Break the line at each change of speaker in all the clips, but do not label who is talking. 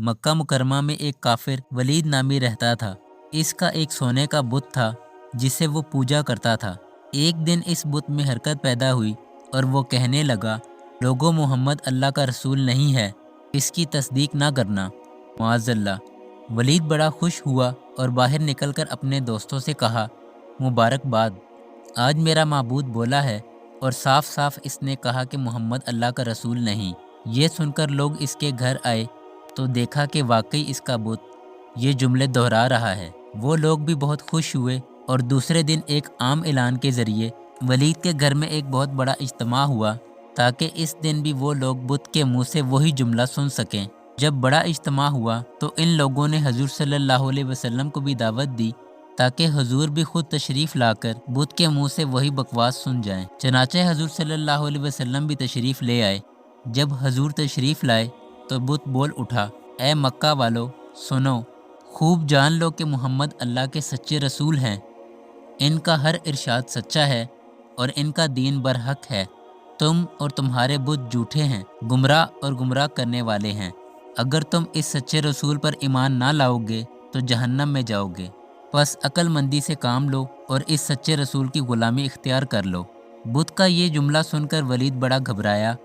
मक्का मुकरमा में एक काफिर वलीद नामी रहता था। इसका एक सोने का बुत था जिसे वो पूजा करता था। एक दिन इस बुत में हरकत पैदा हुई और वो कहने लगा, लोगों, मोहम्मद अल्लाह का रसूल नहीं है, इसकी तस्दीक ना करना। मुआज़ल्लाह। वलीद बड़ा खुश हुआ और बाहर निकलकर अपने दोस्तों से कहा, मुबारकबाद, आज मेरा माबूद बोला है और साफ साफ इसने कहा कि मोहम्मद अल्लाह का रसूल नहीं। ये सुनकर लोग इसके घर आए तो देखा कि वाकई इसका बुत ये जुमले दोहरा रहा है। वो लोग भी बहुत खुश हुए और दूसरे दिन एक आम ऐलान के ज़रिए वलीद के घर में एक बहुत बड़ा इज्तिमा हुआ ताकि इस दिन भी वो लोग बुत के मुंह से वही जुमला सुन सकें। जब बड़ा इज्तिमा हुआ तो इन लोगों ने हजूर सल्लल्लाहु अलैहि वसल्लम को भी दावत दी ताकि हजूर भी खुद तशरीफ़ लाकर बुत के मुंह से वही बकवास सुन जाएं। चनाचे हजूर सल्लल्लाहु अलैहि वसल्लम भी तशरीफ़ ले आए। जब हजूर तशरीफ़ लाए तो बुत बोल उठा, ए मक्का वालों, सुनो, खूब जान लो कि मोहम्मद अल्लाह के सच्चे रसूल हैं। इनका हर इरशाद सच्चा है और इनका दीन बरहक है। तुम और तुम्हारे बुत झूठे हैं, गुमराह और गुमराह करने वाले हैं। अगर तुम इस सच्चे रसूल पर ईमान ना लाओगे तो जहन्नम में जाओगे। बस अक्लमंदी से काम लो और इस सच्चे रसूल की गुलामी इख्तियार कर लो। बुत का ये जुमला सुनकर वलीद बड़ा घबराया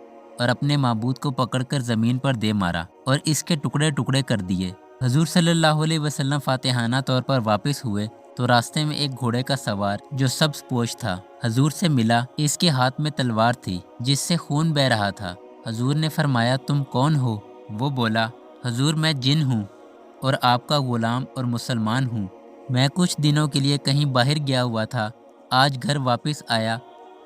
और अपने माबूद को पकड़कर ज़मीन पर दे मारा और इसके टुकड़े टुकड़े कर दिए। हजूर सल्लल्लाहु अलैहि वसल्लम फातिहाना तौर पर वापस हुए तो रास्ते में एक घोड़े का सवार जो सब्ज पोश था हजूर से मिला। इसके हाथ में तलवार थी जिससे खून बह रहा था। हजूर ने फरमाया, तुम कौन हो? वो बोला, हजूर, मैं जिन हूँ और आपका गुलाम और मुसलमान हूँ। मैं कुछ दिनों के लिए कहीं बाहर गया हुआ था। आज घर वापस आया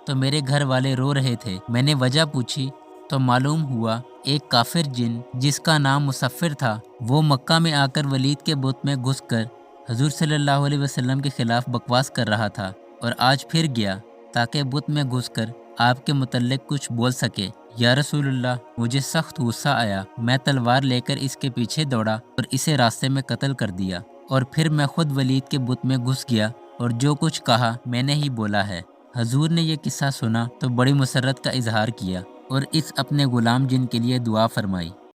तो मेरे घर वाले रो रहे थे। मैंने वजह पूछी तो मालूम हुआ एक काफिर जिन जिसका नाम मुसफ़िर था वो मक्का में आकर वलीद के बुत में घुसकर हजूर सल्लल्लाहु अलैहि वसल्लम के खिलाफ बकवास कर रहा था और आज फिर गया ताकि बुत में घुसकर आपके मुतल्लिक कुछ बोल सके। या रसूलुल्लाह, मुझे सख्त गुस्सा आया। मैं तलवार लेकर इसके पीछे दौड़ा और इसे रास्ते में कत्ल कर दिया और फिर मैं खुद वलीद के बुत में घुस गया और जो कुछ कहा मैंने ही बोला है। हजूर ने यह किस्सा सुना तो बड़ी मुसर्रत का इजहार किया और इस अपने गुलाम जिन के लिए दुआ फरमाई।